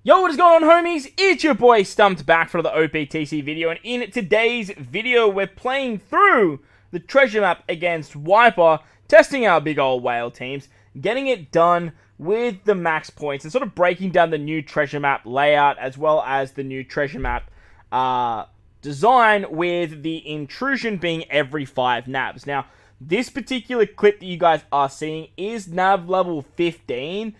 Yo, what is going on, homies? It's your boy Stumped back for the OPTC video, and in today's video, we're playing through the treasure map against WYPER, testing our big old whale teams, getting it done with the max points, and sort of breaking down the new treasure map layout, as well as the new treasure map design, with the intrusion being every 5 navs. Now, this particular clip that you guys are seeing is nav level 15,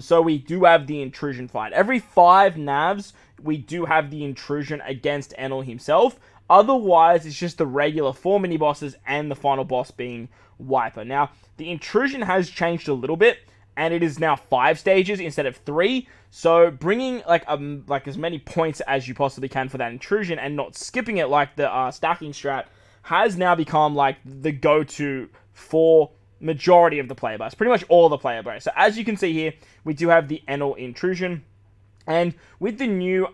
so we do have the intrusion fight. Every 5 navs, we do have the intrusion against Enel himself. Otherwise, it's just the regular 4 mini-bosses and the final boss being WYPER. Now, the intrusion has changed a little bit, and it is now 5 stages instead of 3. So bringing like as many points as you possibly can for that intrusion and not skipping it like the stacking strat has now become like the go-to for majority of the player base, pretty much all the player base. So as you can see here, we do have the Enel intrusion, and with the new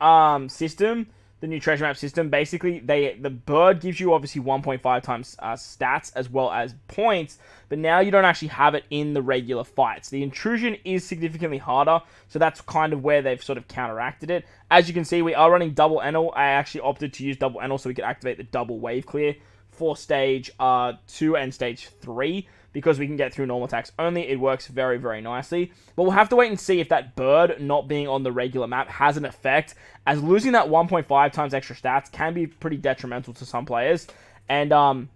system, the new treasure map system, basically the bird gives you obviously 1.5 times stats as well as points, but now you don't actually have it in the regular fights. The intrusion is significantly harder, so that's kind of where they've sort of counteracted it. As you can see, we are running double Enel. I actually opted to use double Enel so we could activate the double wave clear for stage 2 and stage 3. Because we can get through normal attacks only, it works very, very nicely. But we'll have to wait and see if that bird not being on the regular map has an effect, as losing that 1.5 times extra stats can be pretty detrimental to some players, and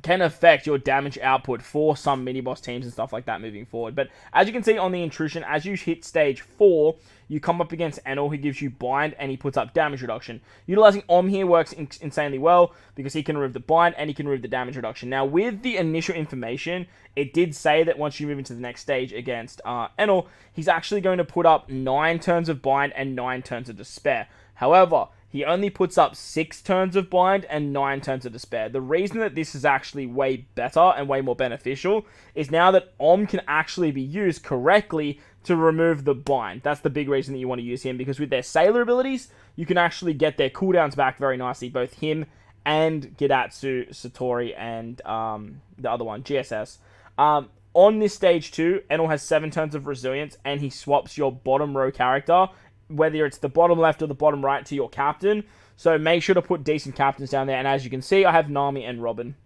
can affect your damage output for some mini-boss teams and stuff like that moving forward. But as you can see on the intrusion, as you hit stage 4, you come up against Enel, who gives you bind, and he puts up damage reduction. Utilizing Omni here works insanely well, because he can remove the bind, and he can remove the damage reduction. Now, with the initial information, it did say that once you move into the next stage against Enel, he's actually going to put up 9 turns of bind and 9 turns of despair. However, he only puts up 6 turns of bind and 9 turns of despair. The reason that this is actually way better and way more beneficial is now that Om can actually be used correctly to remove the bind. That's the big reason that you want to use him, because with their sailor abilities, you can actually get their cooldowns back very nicely, both him and Gidatsu, Satori, and the other one, GSS. On this stage 2, Enel has 7 turns of resilience, and he swaps your bottom row character, whether it's the bottom left or the bottom right, to your captain. So make sure to put decent captains down there. And as you can see, I have Nami and Robin.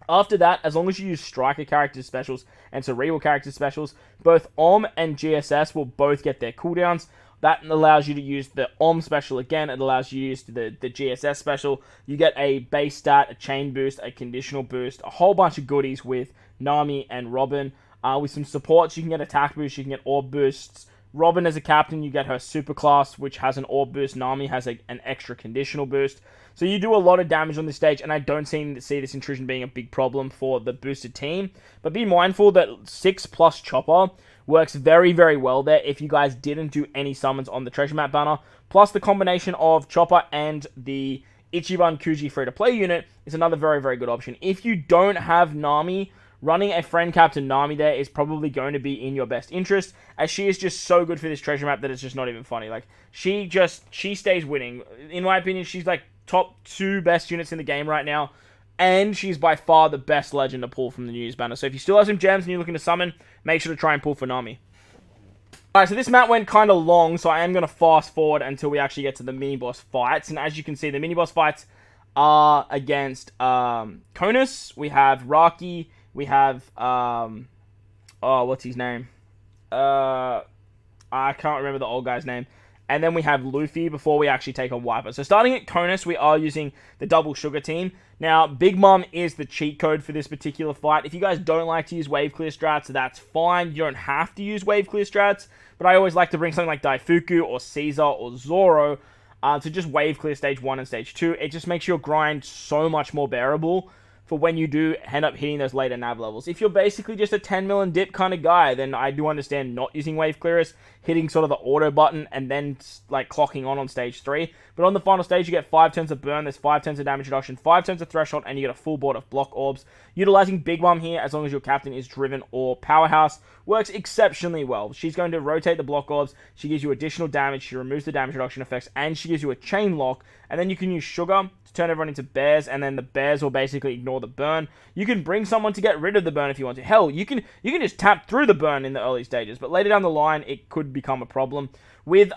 After that, as long as you use striker character specials and cerebral character specials, both Om and GSS will both get their cooldowns. That allows you to use the Om special again. It allows you to use the GSS special. You get a base stat, a chain boost, a conditional boost, a whole bunch of goodies with Nami and Robin. With some supports, you can get attack boosts, you can get orb boosts. Robin as a captain, you get her super class, which has an orb boost. Nami has an extra conditional boost. So you do a lot of damage on this stage, and I don't see this intrusion being a big problem for the boosted team. But be mindful that 6 plus Chopper works very, very well there if you guys didn't do any summons on the treasure map banner. Plus the combination of Chopper and the Ichiban Kuji free-to-play unit is another very, very good option. If you don't have Nami, running a friend captain Nami there is probably going to be in your best interest, as she is just so good for this treasure map that it's just not even funny. Like, she stays winning. In my opinion, she's like top 2 best units in the game right now, and she's by far the best legend to pull from the news banner. So if you still have some gems and you're looking to summon, make sure to try and pull for Nami. Alright, so this map went kind of long, so I am going to fast forward until we actually get to the mini-boss fights. And as you can see, the mini-boss fights are against Konus, we have Raki, we have, what's his name? I can't remember the old guy's name. And then we have Luffy before we actually take on WYPER. So starting at Konus, we are using the double sugar team. Now, Big Mom is the cheat code for this particular fight. If you guys don't like to use wave clear strats, that's fine. You don't have to use wave clear strats. But I always like to bring something like Daifuku or Caesar or Zoro to just wave clear stage 1 and stage 2. It just makes your grind so much more bearable for when you do end up hitting those later nav levels. If you're basically just a 10 mil and dip kind of guy, then I do understand not using wave clearers, hitting sort of the auto button, and then like clocking on stage 3. But on the final stage, you get 5 turns of burn, there's 5 turns of damage reduction, 5 turns of threshold, and you get a full board of block orbs. Utilizing Big Mom here, as long as your captain is driven or powerhouse, works exceptionally well. She's going to rotate the block orbs, she gives you additional damage, she removes the damage reduction effects, and she gives you a chain lock, and then you can use Sugar to turn everyone into bears, and then the bears will basically ignore or the burn. You can bring someone to get rid of the burn if you want to. Hell, you can just tap through the burn in the early stages, but later down the line, it could become a problem. With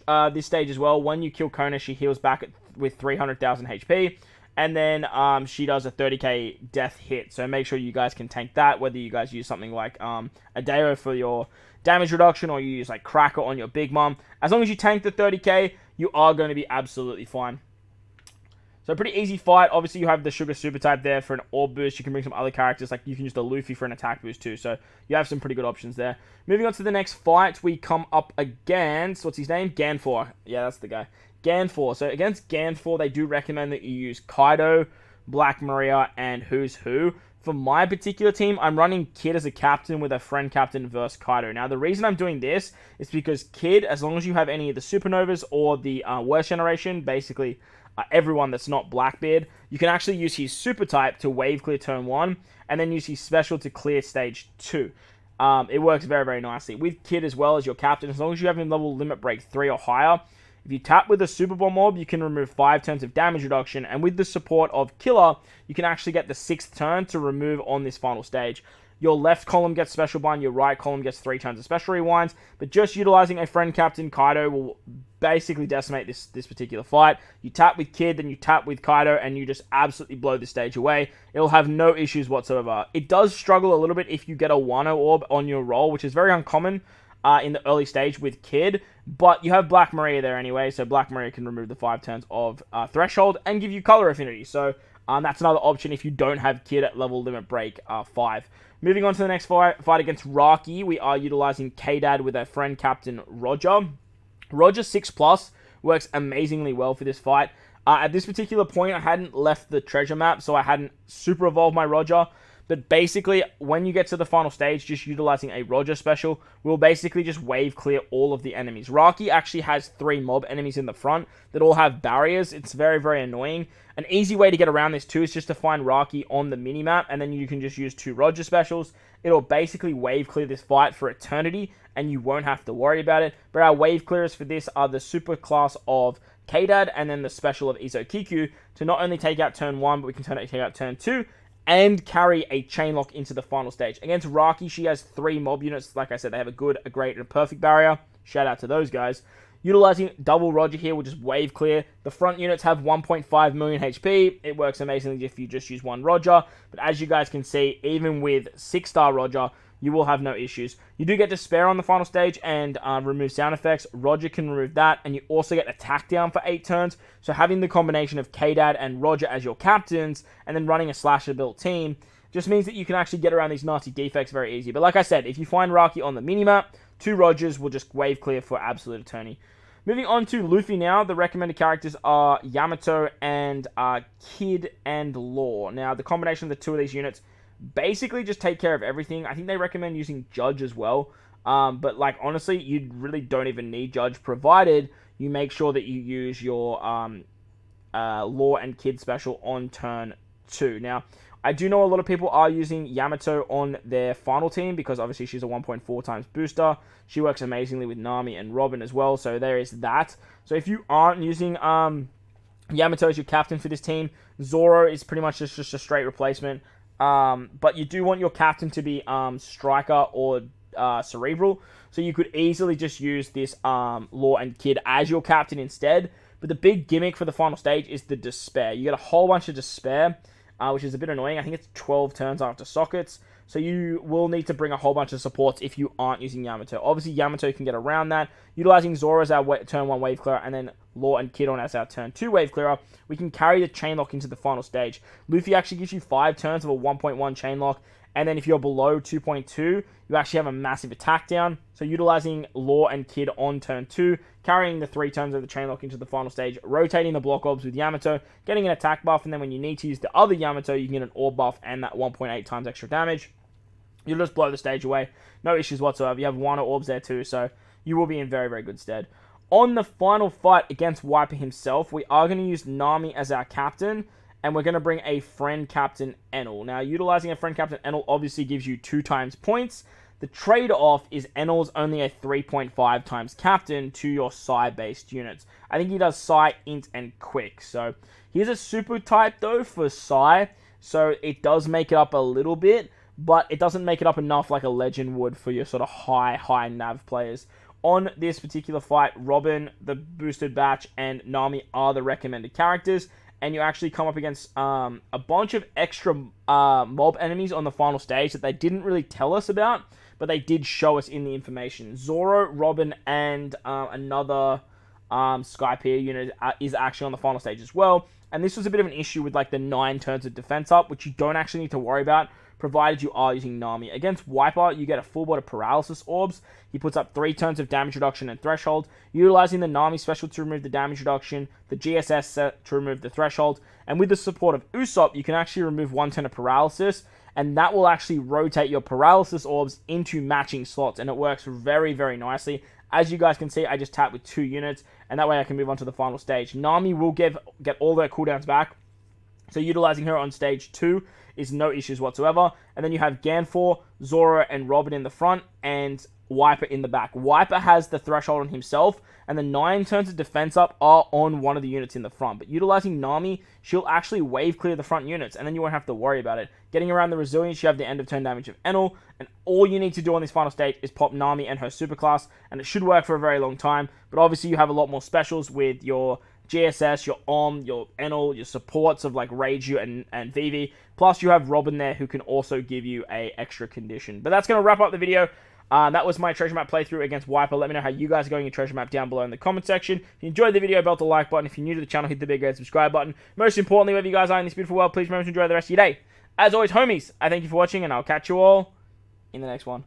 this stage as well, when you kill Kona, she heals back with 300,000 HP. And then she does a 30k death hit. So make sure you guys can tank that, whether you guys use something like Adeo for your damage reduction or you use like Cracker on your Big Mom. As long as you tank the 30k, you are going to be absolutely fine. So pretty easy fight. Obviously, you have the Sugar Super type there for an orb boost. You can bring some other characters, like you can use the Luffy for an attack boost too. So you have some pretty good options there. Moving on to the next fight, we come up against, what's his name? Ganfor. Yeah, that's the guy. Ganfor. So against Ganfor, they do recommend that you use Kaido, Black Maria, and Who's Who. For my particular team, I'm running Kid as a captain with a friend captain versus Kaido. Now, the reason I'm doing this is because Kid, as long as you have any of the Supernovas or the Worst Generation, basically everyone that's not Blackbeard, you can actually use his Super type to wave clear turn 1, and then use his special to clear stage 2. It works very, very nicely. With Kid as well as your captain, as long as you have him level limit break 3 or higher, if you tap with a Super Bomb Orb, you can remove 5 turns of damage reduction, and with the support of Killer, you can actually get the 6th turn to remove on this final stage. Your left column gets Special Bind, your right column gets 3 turns of Special Rewinds, but just utilizing a friend captain, Kaido, will basically decimate this particular fight. You tap with Kid, then you tap with Kaido, and you just absolutely blow the stage away. It'll have no issues whatsoever. It does struggle a little bit if you get a Wano Orb on your roll, which is very uncommon in the early stage with Kid, but you have Black Maria there anyway, so Black Maria can remove the 5 turns of Threshold and give you color affinity, so that's another option if you don't have Kid at level limit break 5. Moving on to the next fight against Raki, we are utilizing K-Dad with our friend captain Roger. Roger 6+ works amazingly well for this fight. At this particular point, I hadn't left the treasure map, so I hadn't super evolved my Roger. But basically, when you get to the final stage, just utilizing a Roger special will basically just wave clear all of the enemies. Raki actually has 3 mob enemies in the front that all have barriers. It's very, very annoying. An easy way to get around this too is just to find Raki on the minimap, and then you can just use 2 Roger specials. It'll basically wave clear this fight for eternity, and you won't have to worry about it. But our wave clearers for this are the super class of K-Dad and then the special of Izokiku to not only take out turn 1, but we can take out turn 2, and carry a chain lock into the final stage. Against Raki, she has 3 mob units. Like I said, they have a good, a great, and a perfect barrier. Shout out to those guys. Utilizing double Roger here will just wave clear. The front units have 1.5 million HP. It works amazingly if you just use 1 Roger. But as you guys can see, even with 6-star Roger, you will have no issues. You do get Despair on the final stage and remove sound effects. Roger can remove that, and you also get Attack Down for 8 turns. So having the combination of K-Dad and Roger as your captains, and then running a slasher built team, just means that you can actually get around these nasty defects very easy. But like I said, if you find Raki on the minimap, 2 Rogers will just wave clear for absolute eternity. Moving on to Luffy now, the recommended characters are Yamato and Kid and Law. Now, the combination of the 2 of these units basically just take care of everything. I think they recommend using Judge as well. But like honestly, you really don't even need Judge, provided you make sure that you use your Law and Kid special on turn 2. Now, I do know a lot of people are using Yamato on their final team because obviously she's a 1.4 times booster. She works amazingly with Nami and Robin as well, so there is that. So if you aren't using Yamato as your captain for this team, Zoro is pretty much just a straight replacement. But you do want your captain to be Striker or Cerebral, so you could easily just use this Law and Kid as your captain instead. But the big gimmick for the final stage is the Despair. You get a whole bunch of Despair, which is a bit annoying. I think it's 12 turns after sockets, so you will need to bring a whole bunch of supports if you aren't using Yamato. Obviously, Yamato can get around that. Utilizing Zoro as our turn 1 wave clearer, and then Law and Kid on as our turn 2 wave clearer, we can carry the chain lock into the final stage. Luffy actually gives you 5 turns of a 1.1 chain lock, and then if you're below 2.2, you actually have a massive attack down. So utilizing Law and Kid on turn 2, carrying the 3 turns of the chain lock into the final stage, rotating the block orbs with Yamato, getting an attack buff, and then when you need to use the other Yamato, you can get an orb buff and that 1.8 times extra damage. You'll just blow the stage away. No issues whatsoever. You have Wano orbs there too, so you will be in very, very good stead. On the final fight against WYPER himself, we are going to use Nami as our captain, and we're going to bring a friend captain Enel. Now, utilizing a friend captain Enel obviously gives you 2 times points. The trade-off is Enel's only a 3.5 times captain to your Psy-based units. I think he does Psy, Int, and Quick. So, here's a super type, though, for Psy. So it does make it up a little bit, but it doesn't make it up enough like a legend would for your sort of high nav players. On this particular fight, Robin, the boosted batch, and Nami are the recommended characters, and you actually come up against a bunch of extra mob enemies on the final stage that they didn't really tell us about, but they did show us in the information. Zoro, Robin, and another Skypiea unit is actually on the final stage as well, and this was a bit of an issue with like the 9 turns of defense up, which you don't actually need to worry about, provided you are using Nami. Against WYPER, you get a full body paralysis orbs. He puts up 3 turns of damage reduction and threshold, utilizing the Nami special to remove the damage reduction, the GSS set to remove the threshold, and with the support of Usopp, you can actually remove 1 turn of paralysis, and that will actually rotate your paralysis orbs into matching slots, and it works very, very nicely. As you guys can see, I just tap with 2 units, and that way I can move on to the final stage. Nami will get all their cooldowns back, so utilizing her on stage 2 is no issues whatsoever. And then you have Ganfor, Zoro, and Robin in the front, and WYPER in the back. WYPER has the threshold on himself, and the 9 turns of defense up are on one of the units in the front. But utilizing Nami, she'll actually wave clear the front units, and then you won't have to worry about it. Getting around the resilience, you have the end of turn damage of Enel, and all you need to do on this final stage is pop Nami and her superclass, and it should work for a very long time. But obviously you have a lot more specials with your GSS, your your Enel, your supports of like Reiju and Vivi. Plus you have Robin there who can also give you a extra condition. But that's going to wrap up the video. That was my treasure map playthrough against WYPER. Let me know how you guys are going your treasure map down below in the comment section. If you enjoyed the video, belt the like button. If you're new to the channel, hit the big red subscribe button. Most importantly, wherever you guys are in this beautiful world, please remember to enjoy the rest of your day. As always, homies, I thank you for watching, and I'll catch you all in the next one.